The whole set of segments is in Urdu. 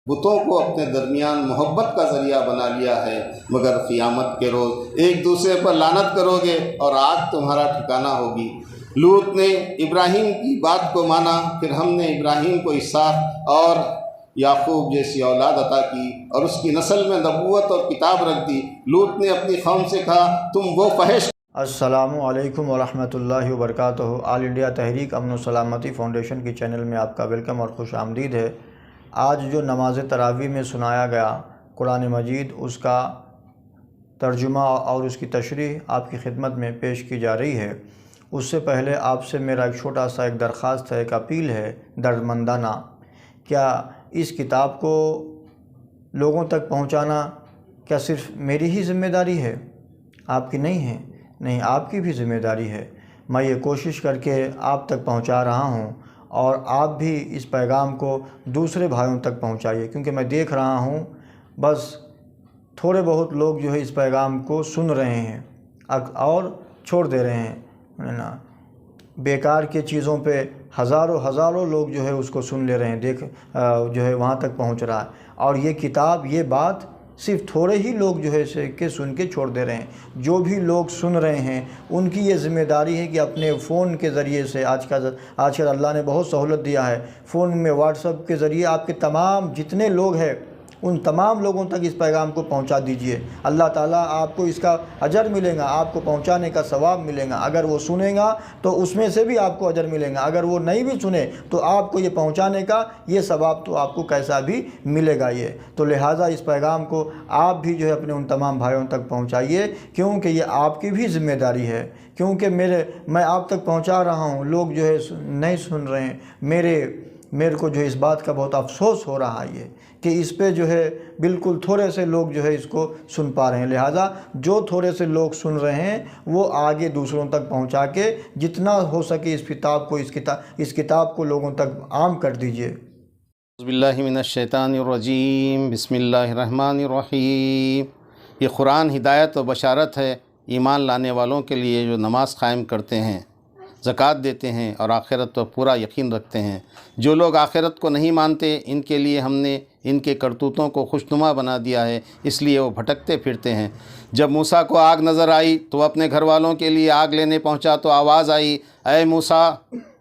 بتوں کو اپنے درمیان محبت کا ذریعہ بنا لیا ہے، مگر قیامت کے روز ایک دوسرے پر لعنت کرو گے اور آگ تمہارا ٹھکانہ ہوگی۔ لوط نے ابراہیم کی بات کو مانا، پھر ہم نے ابراہیم کو اسحاق اور یعقوب جیسی اولاد عطا کی اور اس کی نسل میں نبوت اور کتاب رکھ دی۔ لوط نے اپنی قوم سے کہا، تم وہ فحش۔ السلام علیکم ورحمۃ اللہ وبرکاتہ۔ آل انڈیا تحریک امن و سلامتی فاؤنڈیشن کی چینل میں آپ کا ویلکم اور خوش آمدید ہے۔ آج جو نماز تراویح میں سنایا گیا قرآن مجید، اس کا ترجمہ اور اس کی تشریح آپ کی خدمت میں پیش کی جا رہی ہے۔ اس سے پہلے آپ سے میرا ایک چھوٹا سا ایک درخواست ہے، ایک اپیل ہے دردمندانہ۔ کیا اس کتاب کو لوگوں تک پہنچانا کیا صرف میری ہی ذمہ داری ہے؟ آپ کی نہیں ہے؟ نہیں، آپ کی بھی ذمہ داری ہے۔ میں یہ کوشش کر کے آپ تک پہنچا رہا ہوں، اور آپ بھی اس پیغام کو دوسرے بھائیوں تک پہنچائیے، کیونکہ میں دیکھ رہا ہوں بس تھوڑے بہت لوگ جو ہے اس پیغام کو سن رہے ہیں اور چھوڑ دے رہے ہیں نا۔ بیکار کے چیزوں پہ ہزاروں لوگ جو ہے اس کو سن لے رہے ہیں، جو ہے وہاں تک پہنچ رہا ہے، اور یہ کتاب، یہ بات صرف تھوڑے ہی لوگ جو ہے سن کے چھوڑ دے رہے ہیں۔ جو بھی لوگ سن رہے ہیں ان کی یہ ذمہ داری ہے کہ اپنے فون کے ذریعے سے، آج کل اللہ نے بہت سہولت دیا ہے، فون میں واٹس ایپ کے ذریعے آپ کے تمام جتنے لوگ ہیں ان تمام لوگوں تک اس پیغام کو پہنچا دیجئے۔ اللہ تعالیٰ آپ کو اس کا اجر ملے گا، آپ کو پہنچانے کا ثواب ملے گا۔ اگر وہ سنے گا تو اس میں سے بھی آپ کو اجر ملے گا، اگر وہ نہیں بھی سنے تو آپ کو یہ پہنچانے کا یہ ثواب تو آپ کو کیسا بھی ملے گا۔ یہ تو لہٰذا اس پیغام کو آپ بھی جو ہے اپنے ان تمام بھائیوں تک پہنچائیے، کیونکہ یہ آپ کی بھی ذمہ داری ہے۔ کیونکہ میں آپ تک پہنچا رہا ہوں، لوگ جو ہے نہیں سن رہے ہیں۔ میرے کو جو ہے اس بات کا بہت افسوس ہو رہا ہے کہ اس پہ جو ہے بالکل تھوڑے سے لوگ جو ہے اس کو سن پا رہے ہیں۔ لہٰذا جو تھوڑے سے لوگ سن رہے ہیں وہ آگے دوسروں تک پہنچا کے جتنا ہو سکے اس کتاب کو لوگوں تک عام کر دیجئے۔ اعوذ باللہ من الشیطان الرجیم، بسم اللہ الرحمن الرحیم۔ یہ قرآن ہدایت و بشارت ہے ایمان لانے والوں کے لیے جو نماز قائم کرتے ہیں، زکوٰۃ دیتے ہیں اور آخرت پر پورا یقین رکھتے ہیں۔ جو لوگ آخرت کو نہیں مانتے، ان کے لیے ہم نے ان کے کرتوتوں کو خوشنما بنا دیا ہے، اس لیے وہ بھٹکتے پھرتے ہیں۔ جب موسیٰ کو آگ نظر آئی تو وہ اپنے گھر والوں کے لیے آگ لینے پہنچا تو آواز آئی، اے موسیٰ،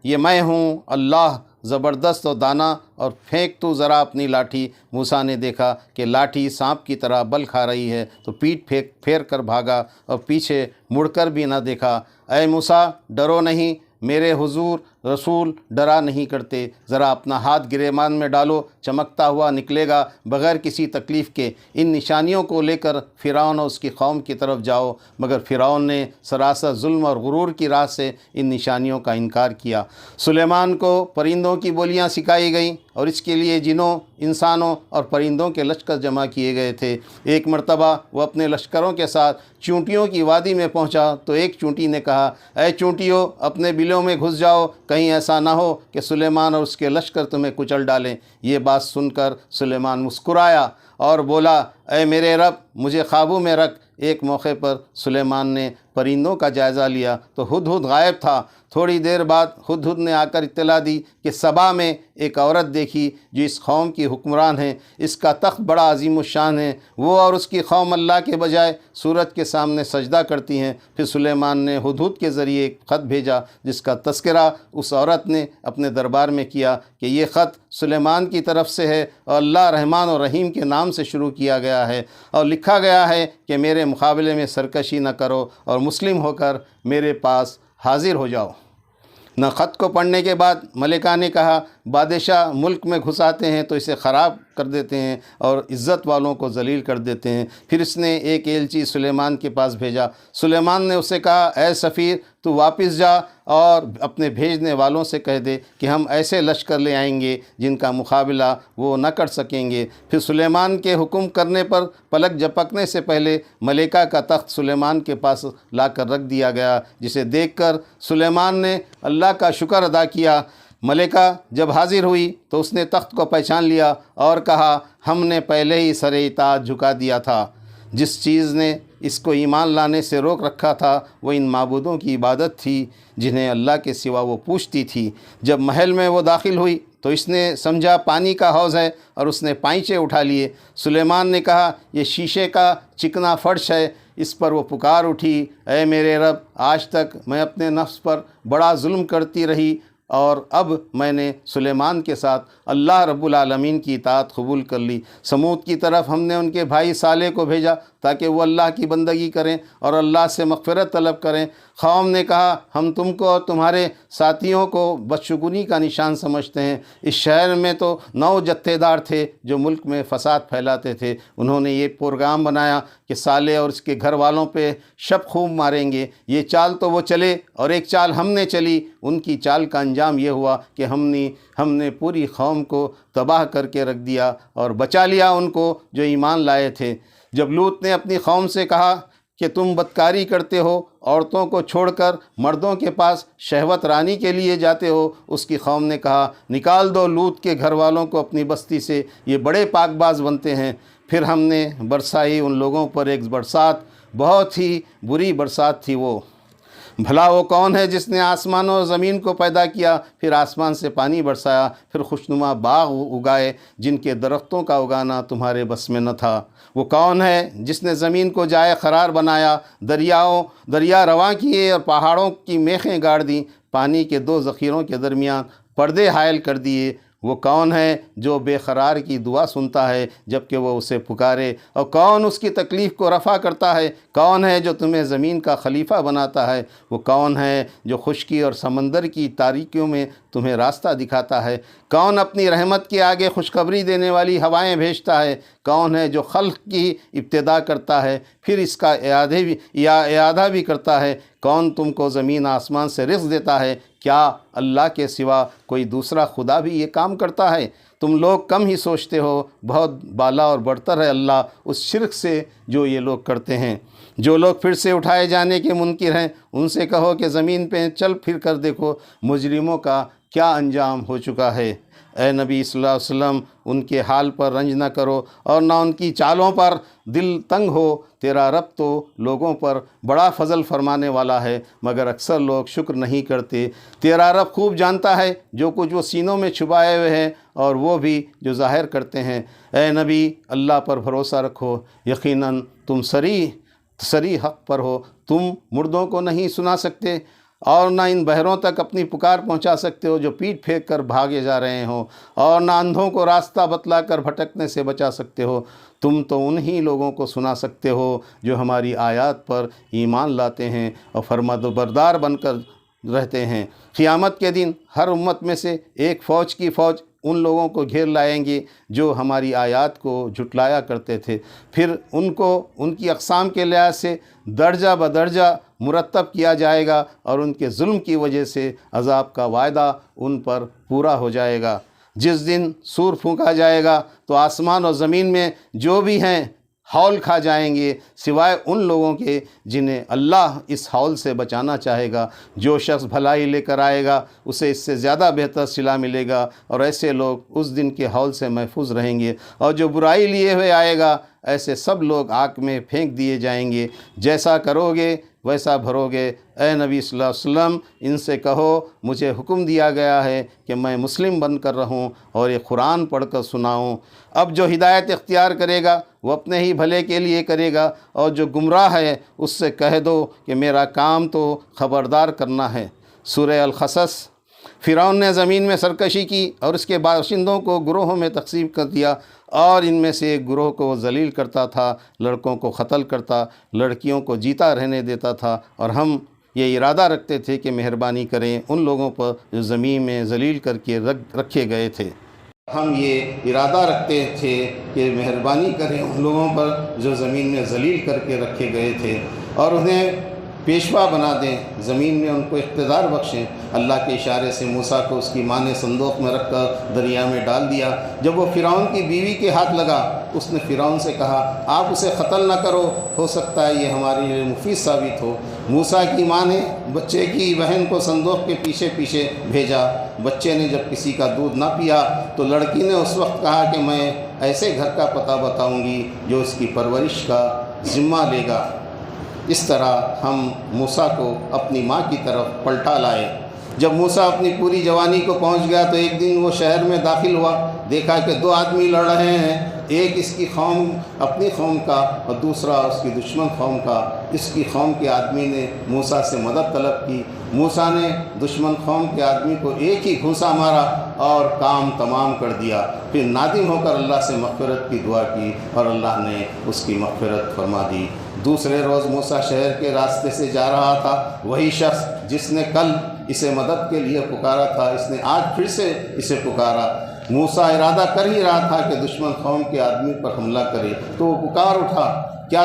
یہ میں ہوں اللہ، زبردست و دانا، اور پھینک تو ذرا اپنی لاٹھی۔ موسیٰ نے دیکھا کہ لاٹھی سانپ کی طرح بل کھا رہی ہے تو پیٹ پھیر کر بھاگا اور پیچھے مڑ کر بھی نہ دیکھا۔ اے موسیٰ، ڈرو نہیں، میرے حضور رسول ڈرا نہیں کرتے، ذرا اپنا ہاتھ گریبان میں ڈالو، چمکتا ہوا نکلے گا بغیر کسی تکلیف کے۔ ان نشانیوں کو لے کر فرعون اور اس کی قوم کی طرف جاؤ۔ مگر فرعون نے سراسر ظلم اور غرور کی راہ سے ان نشانیوں کا انکار کیا۔ سلیمان کو پرندوں کی بولیاں سکھائی گئیں اور اس کے لیے جنوں، انسانوں اور پرندوں کے لشکر جمع کیے گئے تھے۔ ایک مرتبہ وہ اپنے لشکروں کے ساتھ چونٹیوں کی وادی میں پہنچا تو ایک چونٹی نے کہا، اے چونٹیوں، اپنے بلوں میں گھس جاؤ، کہیں ایسا نہ ہو کہ سلیمان اور اس کے لشکر تمہیں کچل ڈالیں۔ یہ بات سن کر سلیمان مسکرایا اور بولا، اے میرے رب، مجھے قابو میں رکھ۔ ایک موقع پر سلیمان نے پرندوں کا جائزہ لیا تو ہدہد غائب تھا۔ تھوڑی دیر بعد ہدہد نے آ کر اطلاع دی کہ سبا میں ایک عورت دیکھی جو اس قوم کی حکمران ہے، اس کا تخت بڑا عظیم الشان ہے، وہ اور اس کی قوم اللہ کے بجائے سورج کے سامنے سجدہ کرتی ہیں۔ پھر سلیمان نے ہدہد کے ذریعے ایک خط بھیجا جس کا تذکرہ اس عورت نے اپنے دربار میں کیا کہ یہ خط سلیمان کی طرف سے ہے اور اللہ رحمان اور رحیم کے نام سے شروع کیا گیا ہے، اور لکھا گیا ہے کہ میرے مقابلے میں سرکشی نہ کرو اور مسلم ہو کر میرے پاس حاضر ہو جاؤ۔ نہ خط کو پڑھنے کے بعد ملکہ نے کہا، بادشاہ ملک میں گھس آتے ہیں تو اسے خراب کر دیتے ہیں اور عزت والوں کو ذلیل کر دیتے ہیں۔ پھر اس نے ایک ایلچی سلیمان کے پاس بھیجا۔ سلیمان نے اسے کہا، اے سفیر، تو واپس جا اور اپنے بھیجنے والوں سے کہہ دے کہ ہم ایسے لشکر لے آئیں گے جن کا مقابلہ وہ نہ کر سکیں گے۔ پھر سلیمان کے حکم کرنے پر پلک جھپکنے سے پہلے ملکہ کا تخت سلیمان کے پاس لا کر رکھ دیا گیا، جسے دیکھ کر سلیمان نے اللہ کا شکر ادا کیا۔ ملکہ جب حاضر ہوئی تو اس نے تخت کو پہچان لیا اور کہا، ہم نے پہلے ہی سر اطاعت جھکا دیا تھا۔ جس چیز نے اس کو ایمان لانے سے روک رکھا تھا وہ ان معبودوں کی عبادت تھی جنہیں اللہ کے سوا وہ پوجتی تھی۔ جب محل میں وہ داخل ہوئی تو اس نے سمجھا پانی کا حوض ہے اور اس نے پائنچے اٹھا لیے۔ سلیمان نے کہا یہ شیشے کا چکنا فرش ہے۔ اس پر وہ پکار اٹھی، اے میرے رب، آج تک میں اپنے نفس پر بڑا ظلم کرتی رہی اور اب میں نے سلیمان کے ساتھ اللہ رب العالمین کی اطاعت قبول کر لی۔ سمود کی طرف ہم نے ان کے بھائی صالح کو بھیجا تاکہ وہ اللہ کی بندگی کریں اور اللہ سے مغفرت طلب کریں۔ قوم نے کہا ہم تم کو اور تمہارے ساتھیوں کو بدشگونی کا نشان سمجھتے ہیں۔ اس شہر میں تو 9 جتھے دار تھے جو ملک میں فساد پھیلاتے تھے۔ انہوں نے یہ پروگرام بنایا کہ صالح اور اس کے گھر والوں پہ شب خوب ماریں گے۔ یہ چال تو وہ چلے اور ایک چال ہم نے چلی۔ ان کی چال کا انجام یہ ہوا کہ ہم نے پوری قوم کو تباہ کر کے رکھ دیا اور بچا لیا ان کو جو ایمان لائے تھے۔ جب لوط نے اپنی قوم سے کہا کہ تم بدکاری کرتے ہو، عورتوں کو چھوڑ کر مردوں کے پاس شہوت رانی کے لیے جاتے ہو، اس کی قوم نے کہا نکال دو لوط کے گھر والوں کو اپنی بستی سے، یہ بڑے پاک باز بنتے ہیں۔ پھر ہم نے برسائی ان لوگوں پر ایک برسات، بہت ہی بری برسات تھی وہ۔ بھلا وہ کون ہے جس نے آسمان اور زمین کو پیدا کیا، پھر آسمان سے پانی برسایا، پھر خوشنما باغ اگائے جن کے درختوں کا اگانا تمہارے بس میں نہ تھا۔ وہ کون ہے جس نے زمین کو جائے قرار بنایا، دریا رواں کیے اور پہاڑوں کی میخیں گاڑ دیں، پانی کے 2 ذخیروں کے درمیان پردے حائل کر دیے۔ وہ کون ہے جو بے قرار کی دعا سنتا ہے جب کہ وہ اسے پکارے، اور کون اس کی تکلیف کو رفع کرتا ہے؟ کون ہے جو تمہیں زمین کا خلیفہ بناتا ہے؟ وہ کون ہے جو خشکی اور سمندر کی تاریکیوں میں تمہیں راستہ دکھاتا ہے؟ کون اپنی رحمت کے آگے خوشخبری دینے والی ہوائیں بھیجتا ہے؟ کون ہے جو خلق کی ابتدا کرتا ہے پھر اس کا اعادہ بھی کرتا ہے؟ کون تم کو زمین آسمان سے رزق دیتا ہے؟ کیا اللہ کے سوا کوئی دوسرا خدا بھی یہ کام کرتا ہے؟ تم لوگ کم ہی سوچتے ہو، بہت بالا اور برتر ہے اللہ اس شرک سے جو یہ لوگ کرتے ہیں۔ جو لوگ پھر سے اٹھائے جانے کے منکر ہیں ان سے کہو کہ زمین پہ چل پھر کر دیکھو مجرموں کا کیا انجام ہو چکا ہے۔ اے نبی صلی اللہ علیہ وسلم، ان کے حال پر رنج نہ کرو اور نہ ان کی چالوں پر دل تنگ ہو۔ تیرا رب تو لوگوں پر بڑا فضل فرمانے والا ہے، مگر اکثر لوگ شکر نہیں کرتے۔ تیرا رب خوب جانتا ہے جو کچھ وہ سینوں میں چھپائے ہوئے ہیں اور وہ بھی جو ظاہر کرتے ہیں۔ اے نبی، اللہ پر بھروسہ رکھو، یقیناً تم صریح حق پر ہو۔ تم مردوں کو نہیں سنا سکتے اور نہ ان بہروں تک اپنی پکار پہنچا سکتے ہو جو پیٹ پھینک کر بھاگے جا رہے ہوں، اور نہ اندھوں کو راستہ بتلا کر بھٹکنے سے بچا سکتے ہو۔ تم تو انہی لوگوں کو سنا سکتے ہو جو ہماری آیات پر ایمان لاتے ہیں اور فرمانبردار بن کر رہتے ہیں۔ قیامت کے دن ہر امت میں سے ایک فوج کی فوج ان لوگوں کو گھیر لائیں گے جو ہماری آیات کو جھٹلایا کرتے تھے، پھر ان کو ان کی اقسام کے لحاظ سے درجہ بدرجہ مرتب کیا جائے گا اور ان کے ظلم کی وجہ سے عذاب کا وعدہ ان پر پورا ہو جائے گا۔ جس دن سور پھونکا جائے گا تو آسمان اور زمین میں جو بھی ہیں ہول کھا جائیں گے سوائے ان لوگوں کے جنہیں اللہ اس ہول سے بچانا چاہے گا۔ جو شخص بھلائی لے کر آئے گا اسے اس سے زیادہ بہتر صلہ ملے گا، اور ایسے لوگ اس دن کے ہول سے محفوظ رہیں گے، اور جو برائی لیے ہوئے آئے گا ایسے سب لوگ آگ میں پھینک دیے جائیں گے۔ جیسا کرو گے ویسا بھرو گے۔ اے نبی صلی اللہ علیہ وسلم، ان سے کہو مجھے حکم دیا گیا ہے کہ میں مسلم بن کر رہوں اور یہ قرآن پڑھ کر سناؤں۔ اب جو ہدایت اختیار کرے گا وہ اپنے ہی بھلے کے لیے کرے گا، اور جو گمراہ ہے اس سے کہہ دو کہ میرا کام تو خبردار کرنا ہے۔ سورہ القصص۔ فرعون نے زمین میں سرکشی کی اور اس کے باشندوں کو گروہوں میں تقسیم کر دیا، اور ان میں سے ایک گروہ کو وہ ذلیل کرتا تھا، لڑکوں کو قتل کرتا، لڑکیوں کو جیتا رہنے دیتا تھا، اور ہم یہ ارادہ رکھتے تھے کہ مہربانی کریں ان لوگوں پر جو زمین میں ذلیل کر کے رکھے گئے تھے۔ ہم یہ ارادہ رکھتے تھے کہ مہربانی کریں ان لوگوں پر جو زمین میں ذلیل کر کے رکھے گئے تھے، اور انہیں پیشوا بنا دیں، زمین میں ان کو اقتدار بخشیں۔ اللہ کے اشارے سے موسیٰ کو اس کی ماں نے صندوق میں رکھ کر دریا میں ڈال دیا۔ جب وہ فرعون کی بیوی کے ہاتھ لگا، اس نے فرعون سے کہا آپ اسے قتل نہ کرو، ہو سکتا ہے یہ ہمارے لیے مفید ثابت ہو۔ موسیٰ کی ماں نے بچے کی بہن کو صندوق کے پیچھے پیچھے بھیجا۔ بچے نے جب کسی کا دودھ نہ پیا تو لڑکی نے اس وقت کہا کہ میں ایسے گھر کا پتہ بتاؤں گی جو اس کی پرورش کا ذمہ لے گا۔ اس طرح ہم موسیٰ کو اپنی ماں کی طرف پلٹا لائے۔ جب موسیٰ اپنی پوری جوانی کو پہنچ گیا تو ایک دن وہ شہر میں داخل ہوا، دیکھا کہ دو آدمی لڑ رہے ہیں، ایک اس کی قوم اپنی قوم کا اور دوسرا اس کی دشمن قوم کا۔ اس کی قوم کے آدمی نے موسیٰ سے مدد طلب کی، موسیٰ نے دشمن قوم کے آدمی کو ایک ہی گھونسا مارا اور کام تمام کر دیا۔ پھر نادم ہو کر اللہ سے مغفرت کی دعا کی اور اللہ نے اس کی مغفرت فرما دی۔ دوسرے روز موسیٰ شہر کے راستے سے جا رہا تھا، وہی شخص جس نے کل اسے مدد کے لیے پکارا تھا، اس نے آج پھر سے اسے پکارا۔ موسیٰ ارادہ کر ہی رہا تھا کہ دشمن قوم کے آدمی پر حملہ کرے تو وہ پکار اٹھا، کیا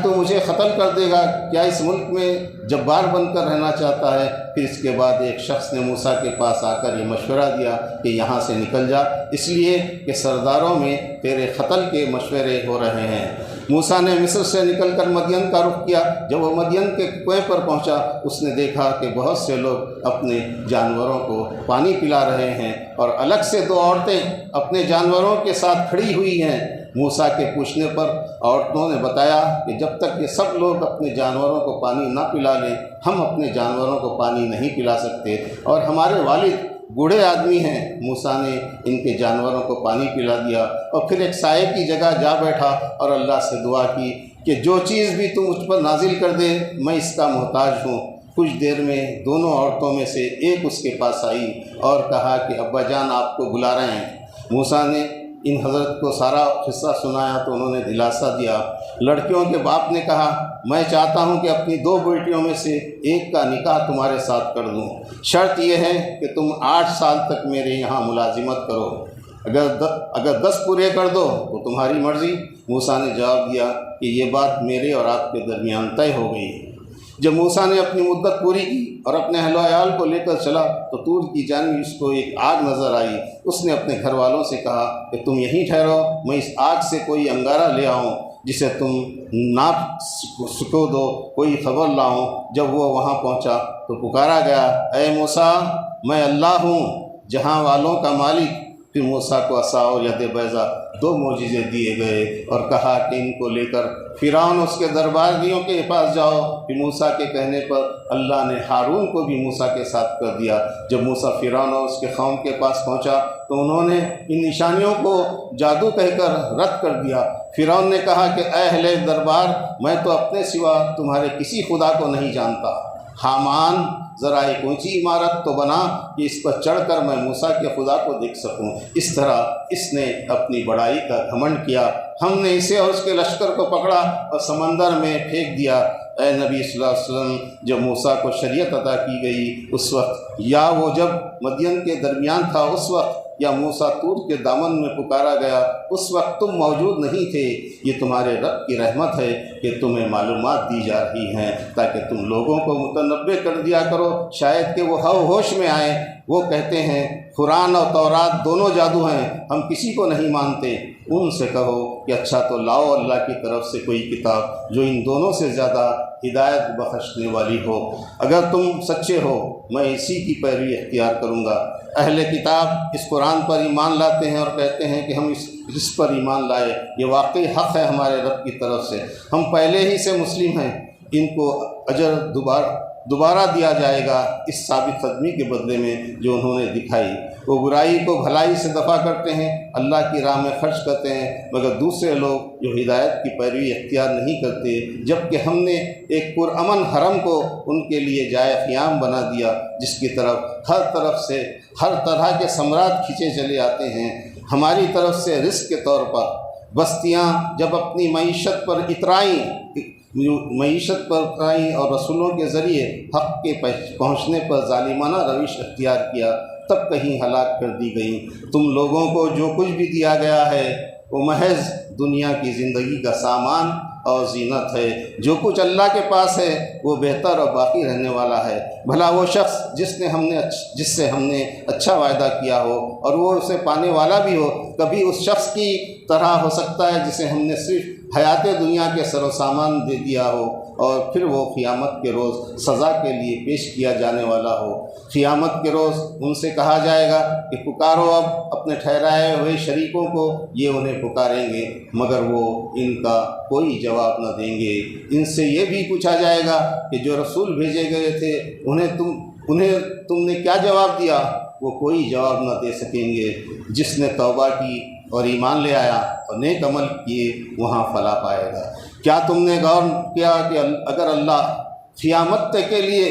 تو مجھے قتل کر دے گا؟ کیا اس ملک میں جبار بن کر رہنا چاہتا ہے؟ پھر اس کے بعد ایک شخص نے موسیٰ کے پاس آ کر یہ مشورہ دیا کہ یہاں سے نکل جا، اس لیے کہ سرداروں میں تیرے قتل کے مشورے ہو رہے ہیں۔ موسیٰ نے مصر سے نکل کر مدین کا رخ کیا۔ جب وہ مدین کے کنویں پر پہنچا، اس نے دیکھا کہ بہت سے لوگ اپنے جانوروں کو پانی پلا رہے ہیں اور الگ سے دو عورتیں اپنے جانوروں کے ساتھ کھڑی ہوئی ہیں۔ موسیٰ کے پوچھنے پر عورتوں نے بتایا کہ جب تک یہ سب لوگ اپنے جانوروں کو پانی نہ پلا لیں، ہم اپنے جانوروں کو پانی نہیں پلا سکتے، اور ہمارے والد بوڑھے آدمی ہیں۔ موسیٰ نے ان کے جانوروں کو پانی پلا دیا اور پھر ایک سائے کی جگہ جا بیٹھا اور اللہ سے دعا کی کہ جو چیز بھی تو مجھ پر نازل کر دے میں اس کا محتاج ہوں۔ کچھ دیر میں دونوں عورتوں میں سے ایک اس کے پاس آئی اور کہا کہ ابا جان آپ کو بلا رہے ہیں۔ موسیٰ نے ان حضرت کو سارا قصہ سنایا تو انہوں نے دلاسا دیا۔ لڑکیوں کے باپ نے کہا میں چاہتا ہوں کہ اپنی دو بیٹیوں میں سے ایک کا نکاح تمہارے ساتھ کر دوں، شرط یہ ہے کہ تم 8 سال تک میرے یہاں ملازمت کرو، اگر 10 پورے کر دو تو تمہاری مرضی۔ موسیٰ نے جواب دیا کہ یہ بات میرے اور آپ کے درمیان طے ہو گئی۔ جب موسیٰ نے اپنی مدت پوری کی اور اپنے اہل و عیال کو لے کر چلا تو طور کی جانب اس کو ایک آگ نظر آئی۔ اس نے اپنے گھر والوں سے کہا کہ تم یہیں ٹھہرو، میں اس آگ سے کوئی انگارہ لے آؤں جسے تم ناپ سکو دو، کوئی خبر لاؤں۔ جب وہ وہاں پہنچا تو پکارا گیا، اے موسیٰ میں اللہ ہوں جہاں والوں کا مالک۔ پھر موسیٰ کو عصا اور ید بیضا 2 معجزے دیے گئے اور کہا کہ ان کو لے کر فرعون اس کے درباریوں کے پاس جاؤ۔ پھر موسیٰ کے کہنے پر اللہ نے ہارون کو بھی موسیٰ کے ساتھ کر دیا۔ جب موسیٰ فرعون اور اس کے قوم کے پاس پہنچا تو انہوں نے ان نشانیوں کو جادو کہہ کر رد کر دیا۔ فرعون نے کہا کہ اے اہل دربار، میں تو اپنے سوا تمہارے کسی خدا کو نہیں جانتا۔ حامان ذرا ایک اونچی عمارت تو بنا کہ اس پر چڑھ کر میں موسیٰ کے خدا کو دیکھ سکوں۔ اس طرح اس نے اپنی بڑائی کا گھمنڈ کیا۔ ہم نے اسے اور اس کے لشکر کو پکڑا اور سمندر میں پھینک دیا۔ اے نبی صلی اللہ علیہ وسلم، جب موسیٰ کو شریعت عطا کی گئی اس وقت، یا وہ جب مدین کے درمیان تھا اس وقت، یا موسیٰ طور کے دامن میں پکارا گیا اس وقت تم موجود نہیں تھے۔ یہ تمہارے رب کی رحمت ہے کہ تمہیں معلومات دی جا رہی ہیں تاکہ تم لوگوں کو متنبع کر دیا کرو، شاید کہ وہ ہوش میں آئیں۔ وہ کہتے ہیں قرآن اور تورات دونوں جادو ہیں، ہم کسی کو نہیں مانتے۔ ان سے کہو کہ اچھا تو لاؤ اللہ کی طرف سے کوئی کتاب جو ان دونوں سے زیادہ ہدایت بخشنے والی ہو۔ اگر تم سچے ہو میں اسی کی پیروی اختیار کروں گا۔ اہل کتاب اس قرآن پر ایمان لاتے ہیں اور کہتے ہیں کہ ہم اس پر ایمان لائے، یہ واقعی حق ہے ہمارے رب کی طرف سے، ہم پہلے ہی سے مسلم ہیں۔ ان کو اجر دوبارہ دیا جائے گا اس ثابت قدمی کے بدلے میں جو انہوں نے دکھائی۔ وہ برائی کو بھلائی سے دفع کرتے ہیں، اللہ کی راہ میں خرچ کرتے ہیں، مگر دوسرے لوگ جو ہدایت کی پیروی اختیار نہیں کرتے، جبکہ ہم نے ایک پرامن حرم کو ان کے لیے جائے قیام بنا دیا جس کی طرف سے ہر طرح کے ثمرات کھینچے چلے آتے ہیں ہماری طرف سے رزق کے طور پر۔ بستیاں جب اپنی معیشت پر اترائیں اور رسولوں کے ذریعے حق کے پہنچنے پر ظالمانہ روش اختیار کیا تب کہیں ہلاک کر دی گئیں۔ تم لوگوں کو جو کچھ بھی دیا گیا ہے وہ محض دنیا کی زندگی کا سامان اور زینت ہے، جو کچھ اللہ کے پاس ہے وہ بہتر اور باقی رہنے والا ہے۔ بھلا وہ شخص جس سے ہم نے اچھا وعدہ کیا ہو اور وہ اسے پانے والا بھی ہو، کبھی اس شخص کی طرح ہو سکتا ہے جسے ہم نے صرف حیات دنیا کے سر و سامان دے دیا ہو اور پھر وہ قیامت کے روز سزا کے لیے پیش کیا جانے والا ہو۔ قیامت کے روز ان سے کہا جائے گا کہ پکارو اب اپنے ٹھہرائے ہوئے شریکوں کو، یہ انہیں پکاریں گے مگر وہ ان کا کوئی جواب نہ دیں گے۔ ان سے یہ بھی پوچھا جائے گا کہ جو رسول بھیجے گئے تھے انہیں تم نے کیا جواب دیا؟ وہ کوئی جواب نہ دے سکیں گے۔ جس نے توبہ کی اور ایمان لے آیا اور نیک عمل کیے وہاں فلاح پائے گا۔ کیا تم نے غور کیا کہ اگر اللہ قیامت تک کے لیے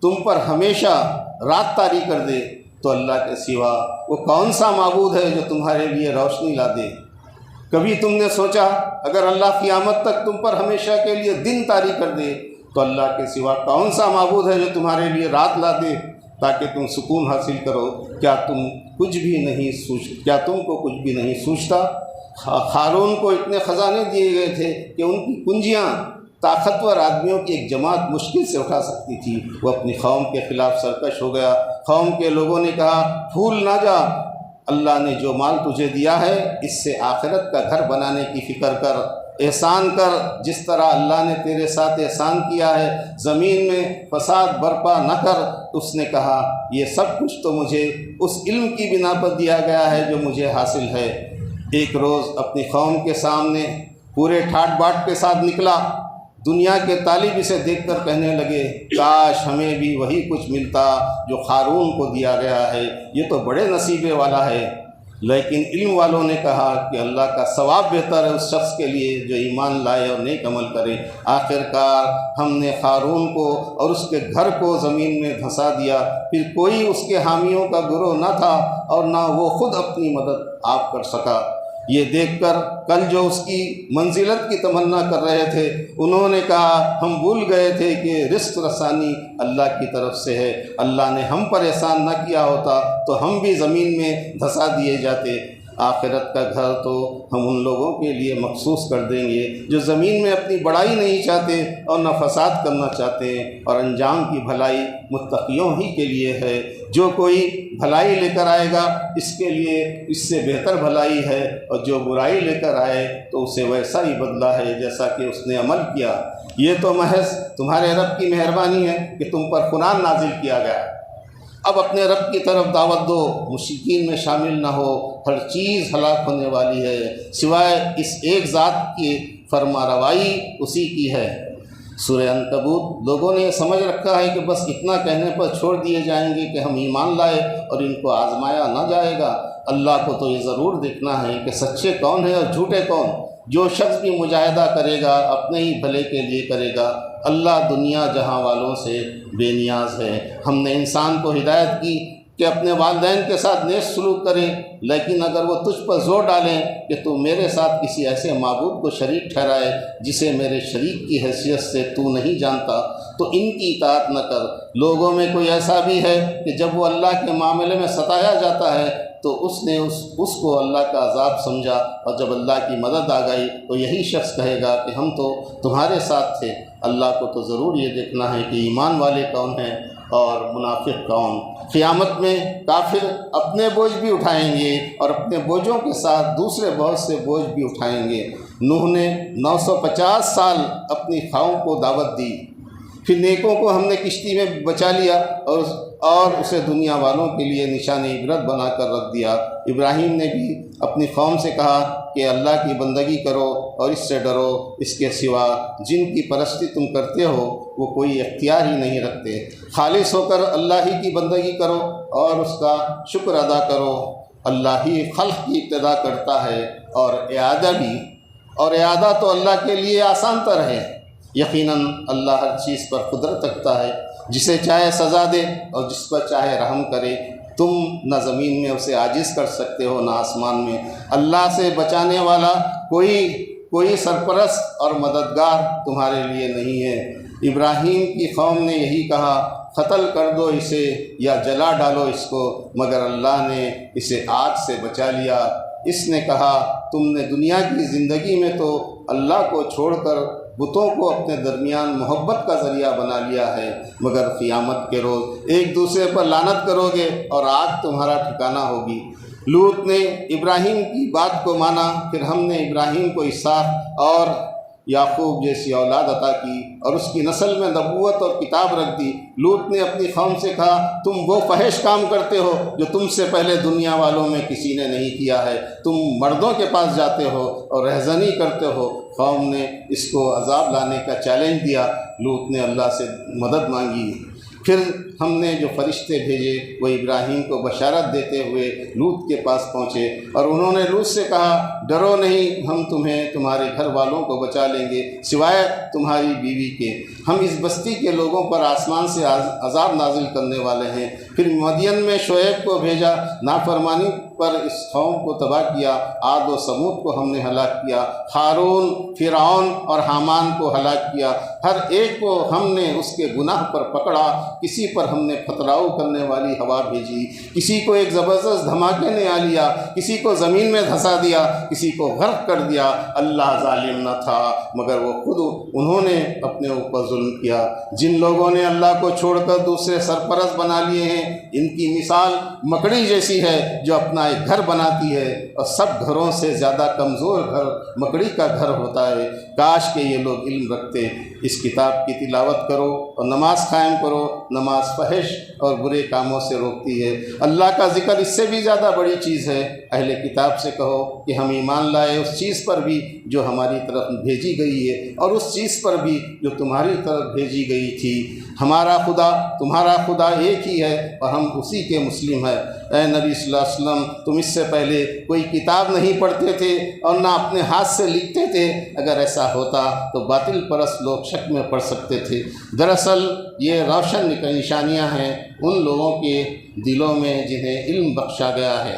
تم پر ہمیشہ رات طاری کر دے تو اللہ کے سوا وہ کون سا معبود ہے جو تمہارے لیے روشنی لا دے؟ کبھی تم نے سوچا اگر اللہ قیامت تک تم پر ہمیشہ کے لیے دن طاری کر دے تو اللہ کے سوا کون سا معبود ہے جو تمہارے لیے رات لا دے تاکہ تم سکون حاصل کرو؟ کیا تم کو کچھ بھی نہیں سوچتا؟ قارون کو اتنے خزانے دیے گئے تھے کہ ان کی کنجیاں طاقتور آدمیوں کی ایک جماعت مشکل سے اٹھا سکتی تھی۔ وہ اپنی قوم کے خلاف سرکش ہو گیا۔ قوم کے لوگوں نے کہا بھول نہ جا، اللہ نے جو مال تجھے دیا ہے اس سے آخرت کا گھر بنانے کی فکر کر، احسان کر جس طرح اللہ نے تیرے ساتھ احسان کیا ہے، زمین میں فساد برپا نہ کر۔ اس نے کہا یہ سب کچھ تو مجھے اس علم کی بنا پر دیا گیا ہے جو مجھے حاصل ہے۔ ایک روز اپنی قوم کے سامنے پورے ٹھاٹ باٹ کے ساتھ نکلا۔ دنیا کے طالب اسے دیکھ کر کہنے لگے کاش ہمیں بھی وہی کچھ ملتا جو قارون کو دیا گیا ہے، یہ تو بڑے نصیبے والا ہے۔ لیکن علم والوں نے کہا کہ اللہ کا ثواب بہتر ہے اس شخص کے لیے جو ایمان لائے اور نیک عمل کرے۔ آخرکار ہم نے قارون کو اور اس کے گھر کو زمین میں دھنسا دیا، پھر کوئی اس کے حامیوں کا گروہ نہ تھا اور نہ وہ خود اپنی مدد آپ کر سکا۔ یہ دیکھ کر کل جو اس کی منزلت کی تمنا کر رہے تھے انہوں نے کہا ہم بھول گئے تھے کہ رزق رسانی اللہ کی طرف سے ہے، اللہ نے ہم پر احسان نہ کیا ہوتا تو ہم بھی زمین میں دھسا دیے جاتے۔ آخرت کا گھر تو ہم ان لوگوں کے لیے مخصوص کر دیں گے جو زمین میں اپنی بڑائی نہیں چاہتے اور نہ فساد کرنا چاہتے ہیں، اور انجام کی بھلائی متقیوں ہی کے لیے ہے۔ جو کوئی بھلائی لے کر آئے گا اس کے لیے اس سے بہتر بھلائی ہے، اور جو برائی لے کر آئے تو اسے ویسا ہی بدلہ ہے جیسا کہ اس نے عمل کیا۔ یہ تو محض تمہارے رب کی مہربانی ہے کہ تم پر قرآن نازل کیا گیا۔ اب اپنے رب کی طرف دعوت دو، مشرکین میں شامل نہ ہو، ہر چیز ہلاک ہونے والی ہے سوائے اس ایک ذات کی فرما روائی اسی کی ہے۔ سورہ عنکبوت۔ لوگوں نے یہ سمجھ رکھا ہے کہ بس اتنا کہنے پر چھوڑ دیے جائیں گے کہ ہم ایمان لائے اور ان کو آزمایا نہ جائے گا۔ اللہ کو تو یہ ضرور دیکھنا ہے کہ سچے کون ہیں اور جھوٹے کون۔ جو شخص بھی مجاہدہ کرے گا اپنے ہی بھلے کے لیے کرے گا۔ اللہ دنیا جہاں والوں سے بے نیاز ہے۔ ہم نے انسان کو ہدایت کی کہ اپنے والدین کے ساتھ نیک سلوک کریں، لیکن اگر وہ تجھ پر زور ڈالیں کہ تو میرے ساتھ کسی ایسے معبود کو شریک ٹھہرائے جسے میرے شریک کی حیثیت سے تو نہیں جانتا تو ان کی اطاعت نہ کر۔ لوگوں میں کوئی ایسا بھی ہے کہ جب وہ اللہ کے معاملے میں ستایا جاتا ہے تو اس نے اس کو اللہ کا عذاب سمجھا، اور جب اللہ کی مدد آ گئی تو یہی شخص کہے گا کہ ہم تو تمہارے ساتھ تھے۔ اللہ کو تو ضرور یہ دیکھنا ہے کہ ایمان والے کون ہیں اور منافق کون۔ قیامت میں کافر اپنے بوجھ بھی اٹھائیں گے اور اپنے بوجھوں کے ساتھ دوسرے بہت سے بوجھ بھی اٹھائیں گے۔ نوح نے 950 سال اپنی قوم کو دعوت دی، پھر نیکوں کو ہم نے کشتی میں بچا لیا اور اسے دنیا والوں کے لیے نشان عبرت بنا کر رکھ دیا۔ ابراہیم نے بھی اپنی قوم سے کہا کہ اللہ کی بندگی کرو اور اس سے ڈرو، اس کے سوا جن کی پرستی تم کرتے ہو وہ کوئی اختیار ہی نہیں رکھتے۔ خالص ہو کر اللہ ہی کی بندگی کرو اور اس کا شکر ادا کرو۔ اللہ ہی خلق کی ابتدا کرتا ہے اور اعادہ تو اللہ کے لیے آسان تر ہے۔ یقیناً اللہ ہر چیز پر قدرت رکھتا ہے، جسے چاہے سزا دے اور جس پر چاہے رحم کرے۔ تم نہ زمین میں اسے عاجز کر سکتے ہو نہ آسمان میں۔ اللہ سے بچانے والا کوئی سرپرست اور مددگار تمہارے لیے نہیں ہے۔ ابراہیم کی قوم نے یہی کہا قتل کر دو اسے یا جلا ڈالو اس کو، مگر اللہ نے اسے آگ سے بچا لیا۔ اس نے کہا تم نے دنیا کی زندگی میں تو اللہ کو چھوڑ کر بتوں کو اپنے درمیان محبت کا ذریعہ بنا لیا ہے، مگر قیامت کے روز ایک دوسرے پر لعنت کرو گے اور آگ تمہارا ٹھکانہ ہوگی۔ لوط نے ابراہیم کی بات کو مانا، پھر ہم نے ابراہیم کو اسحاق اور یعقوب جیسی اولاد عطا کی اور اس کی نسل میں نبوت اور کتاب رکھ دی۔ لوط نے اپنی قوم سے کہا تم وہ فحش کام کرتے ہو جو تم سے پہلے دنیا والوں میں کسی نے نہیں کیا ہے، تم مردوں کے پاس جاتے ہو اور رہزنی کرتے ہو۔ قوم نے اس کو عذاب لانے کا چیلنج دیا۔ لوط نے اللہ سے مدد مانگی، پھر ہم نے جو فرشتے بھیجے وہ ابراہیم کو بشارت دیتے ہوئے لوط کے پاس پہنچے، اور انہوں نے لوط سے کہا ڈرو نہیں، ہم تمہیں تمہارے گھر والوں کو بچا لیں گے سوائے تمہاری بیوی کے، ہم اس بستی کے لوگوں پر آسمان سے عذاب نازل کرنے والے ہیں۔ پھر مدین میں شعیب کو بھیجا، نافرمانی پر اس قوم کو تباہ کیا، عاد و سمود کو ہم نے ہلاک کیا، ہارون، فرعون اور حامان کو ہلاک کیا، ہر ایک کو ہم نے اس کے گناہ پر پکڑا، کسی پر ہم نے پتھراؤ کرنے والی ہوا بھیجی، کسی کو ایک زبردست دھماکے نے آ لیا، کسی کو زمین میں دھسا دیا، کسی کو غرق کر دیا۔ اللہ ظالم نہ تھا مگر وہ خود انہوں نے اپنے اوپر ظلم کیا۔ جن لوگوں نے اللہ کو چھوڑ کر دوسرے سرپرست بنا لیے ہیں، ان کی مثال مکڑی جیسی ہے جو اپنا ایک گھر بناتی ہے، اور سب گھروں سے زیادہ کمزور گھر مکڑی کا گھر ہوتا ہے۔ کاش کہ یہ لوگ علم رکھتے۔ اس کتاب کی تلاوت کرو اور نماز قائم کرو، نماز فحش اور برے کاموں سے روکتی ہے۔ اللہ کا ذکر اس سے بھی زیادہ بڑی چیز ہے۔ اہل کتاب سے کہو کہ ہم ایمان لائے اس چیز پر بھی جو ہماری طرف بھیجی گئی ہے، اور اس چیز پر بھی جو تمہاری طرف بھیجی گئی تھی۔ ہمارا خدا تمہارا خدا ایک ہی ہے اور ہم اسی کے مسلم ہیں۔ اے نبی صلی اللہ علیہ وسلم، تم اس سے پہلے کوئی کتاب نہیں پڑھتے تھے اور نہ اپنے ہاتھ سے لکھتے تھے، اگر ایسا ہوتا تو باطل پرست لوگ شک میں پڑ سکتے تھے۔ دراصل یہ روشن نشانیاں ہیں ان لوگوں کے دلوں میں جنہیں علم بخشا گیا ہے،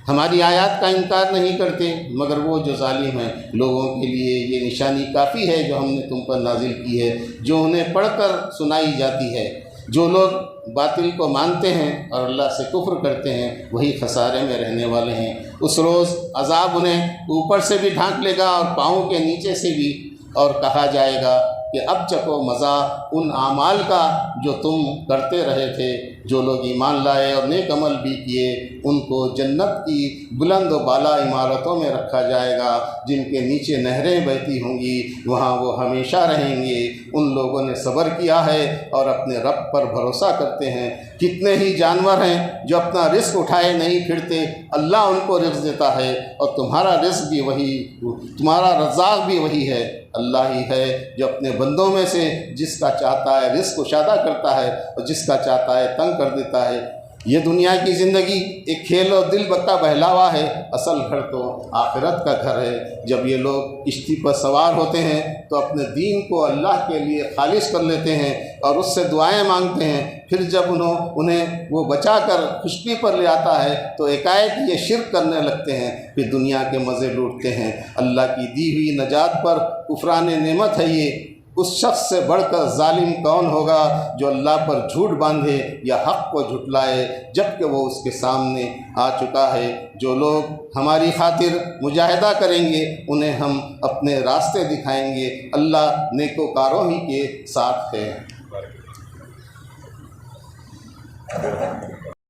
ہماری آیات کا انکار نہیں کرتے، مگر وہ جو ظالم ہیں لوگوں کے لیے یہ نشانی کافی ہے جو ہم نے تم پر نازل کی ہے، جو انہیں پڑھ کر سنائی جاتی ہے۔ جو لوگ باطل کو مانتے ہیں اور اللہ سے کفر کرتے ہیں وہی خسارے میں رہنے والے ہیں۔ اس روز عذاب انہیں اوپر سے بھی ڈھانک لے گا اور پاؤں کے نیچے سے بھی، اور کہا جائے گا کہ اب چکو مزہ ان اعمال کا جو تم کرتے رہے تھے۔ جو لوگ ایمان لائے اور نیک عمل بھی کیے ان کو جنت کی بلند و بالا عمارتوں میں رکھا جائے گا جن کے نیچے نہریں بہتی ہوں گی، وہاں وہ ہمیشہ رہیں گے۔ ان لوگوں نے صبر کیا ہے اور اپنے رب پر بھروسہ کرتے ہیں۔ کتنے ہی جانور ہیں جو اپنا رزق اٹھائے نہیں پھرتے، اللہ ان کو رزق دیتا ہے، اور تمہارا رزق بھی وہی، تمہارا رزاق بھی وہی ہے۔ اللہ ہی ہے جو اپنے بندوں میں سے جس کا چاہتا ہے رزق کشادہ کرتا ہے اور جس کا چاہتا ہے تنگ کر دیتا ہے۔ یہ دنیا کی زندگی ایک کھیل اور دل بتا بہلاوا ہے، اصل گھر تو آخرت کا گھر ہے۔ جب یہ لوگ کشتی پر سوار ہوتے ہیں تو اپنے دین کو اللہ کے لیے خالص کر لیتے ہیں اور اس سے دعائیں مانگتے ہیں، پھر جب انہیں وہ بچا کر خشکی پر لے آتا ہے تو ایکائک یہ شرک کرنے لگتے ہیں، پھر دنیا کے مزے لوٹتے ہیں۔ اللہ کی دی ہوئی نجات پر کفران نعمت ہے یہ۔ اس شخص سے بڑھ کر ظالم کون ہوگا جو اللہ پر جھوٹ باندھے یا حق کو جھٹلائے جبکہ وہ اس کے سامنے آ چکا ہے۔ جو لوگ ہماری خاطر مجاہدہ کریں گے انہیں ہم اپنے راستے دکھائیں گے، اللہ نیکوکاروں ہی کے ساتھ ہے۔